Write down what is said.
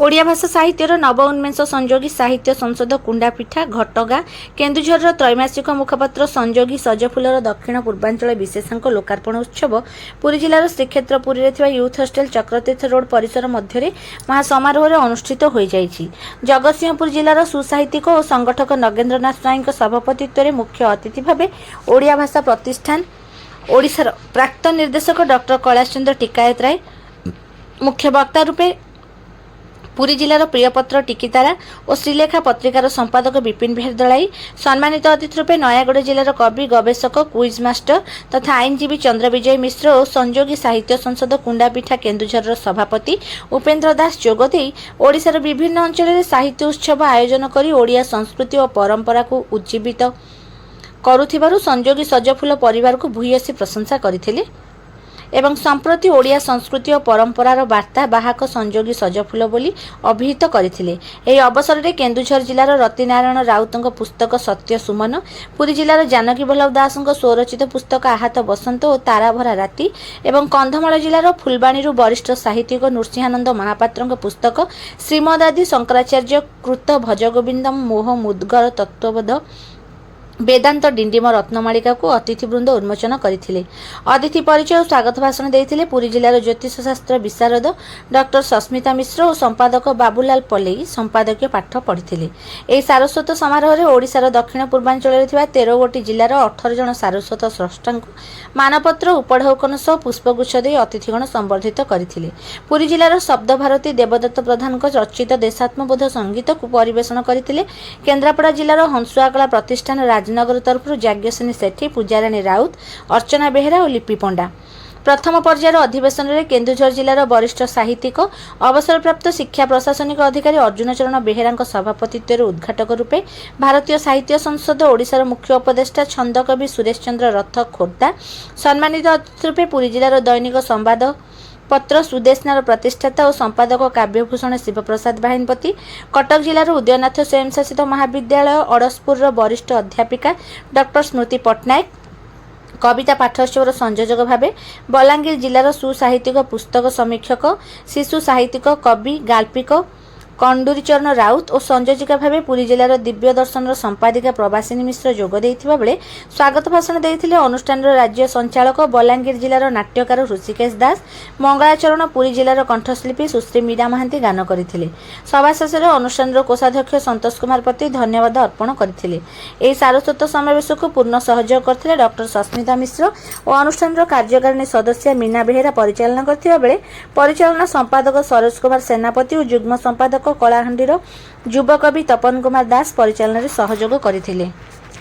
ओडिया भाषा साहित्यर नव उन्मेष संयोगी साहित्य संसद कुंडापिठा घटगाँ केन्दुझर त्रैमासिक मुखपत्र संयोगी सजफुलर दक्षिण पूर्वांचल विशेषांक लोकार्पण उत्सव पुरी जिलार Shrikshetra Puri youth hostel Chakratirtha road परिसर मध्य महासमारोह अनुष्ठित हो जाइछि। जगतसिंहपुर जिलार सुसाहित्यिक और संगठक नगेन्द्रनाथ स्वाईं सभापतित्व में मुख्य अतिथि भाव ओडिया भाषा प्रतिष्ठान ओडिशार प्राक्तन निर्देशक डॉक्टर कैलाश चंद्र टिकायत राय, मुख्य वक्ता रूपे पुरी जिलार प्रियपत्र टिकितारा और श्रीलेखा पत्रिकार संपादक विपिन बिहार दलाई, सम्मानित अतिथि रूपे नयागढ़ जिलार कवि गवेषक क्विज मास्टर तथा आईनजीवी चंद्र विजय मिश्र और संयोगी साहित्य संसद कुंडापिठा केन्दुझर सभापति उपेन्द्र दास जोगदे ओडिशार विभिन्न अंचल में साहित्य उत्सव आयोजन कर ओडिया संस्कृति और परंपरा को उज्जीवित करुथिबारु संयोगी सजफुल परिवार को भूयसी प्रशंसा करथिले एवं संप्रति ओडिया संस्कृति और परंपरार वार्ता बाहक संयोगी सजफुल बोली अभिहित करथिले। एही अवसर में केन्दुझर जिलार रतिनारायण राउतଙ୍କ पुस्तक सत्य सुमन, पुरी जिलार जानकी बल्लभ दासଙ୍କ स्वरचित पुस्तक आहत बसंत और ताराभरा राति एवं कंधमाल जिलार फुलबाणी वरिष्ठ साहित्यिक नृसिंहानंद महापात्रଙ୍କ पुस्तक श्रीमदादि शंकराचार्य कृत भजगोविंदम मोह मुद्गर तत्वबोध वेदांत डिंडिम रत्नमालिका को अतिथिवृंद उन्मोचन करथिले। अतिथि परिचय और स्वागत भाषण देथिले पुरी जिलार ज्योतिष शास्त्र विशारद डॉक्टर सस्मिता मिश्र और संपादक बाबूलाल पल्लेई संपादकीय पाठ पढ़िथिले। एही सारस्वत समारोह रे ओडिशार दक्षिण पूर्वांचल रे थिबा 13 गोटी जिलार 18 जन सारस्वत स्रष्टांकु मानपत्र उपढौकन सह पुष्पगुच्छ दे अतिथिगण संबर्धित करथिले। पुरी जिलार शब्द भारती देवदत्त प्रधानक रचित देशात्मबोध संगीत को परिवेषण करथिले। केन्द्रापड़ा जिलार हंसुआकला प्रतिष्ठान राजनगर तरफ जाज्ञसेनी सेठी, पूजाराणी राउत, अर्चना बेहेरा और लिपि पंडा। प्रथम पर्यायर अधिवेशन में केन्दुझर जिलार वरिष्ठ साहित्यिक अवसरप्राप्त शिक्षा प्रशासनिक अधिकारी अर्जुन चरण बेहेरा सभापतित्व उद्घाटक रूपे भारतीय साहित्य संसद ओडिशार मुख्य उपदेष्टा छंदकवि सुरेश चंद्र रथ खोर्धा, सम्मानित अतिथि रूपे पुरी जिलार दैनिक संवाद पत्र सुदेशनार प्रतिष्ठाता और संपादक काव्यभूषण शिवप्रसाद बाहिनपति, कटक जिलार उदयनाथ स्वयंशासित महाविद्यालय अड़सपुर वरिष्ठ अध्यापिका डॉक्टर स्मृति पट्टनायक, कविता पाठोत्सव संयोजक भावे बलांगीर जिलार सुसाहित्यिक पुस्तक समीक्षक शिशु साहित्यिक कवि गाल्पिक कंडूरी चरण राउत और संयोजिका भावे पुरी जिलार दिव्य दर्शन संपादिका प्रवासिनी मिश्र जोग देथिबा बेले स्वागत भाषण देथिले अनुष्ठान राज्य संचालक बलांगीर जिलार नाट्यकार ऋषिकेश दास, मंगलाचरण पुरी जिलार कंठशिल्पी सुश्री मीरा महांती गान करथिले। सभा शेष में अनुष्ठान कोषाध्यक्ष संतोष कुमार प्रति धन्यवाद अर्पण करथिले। एही सारस्वत समावेश को पूर्ण सहयोग करथिले डॉक्टर सस्मिता मिश्र और अनुष्ठान कार्यकारिणी सदस्य मीना बेहेरा परिचालना करथिबा बेले परिचालना संपादक सरोज कुमार सेनापति और युग्म संपादक कलाहांडीर युवकवि तपन कुमार दास परिचालन सहयोग करथिले।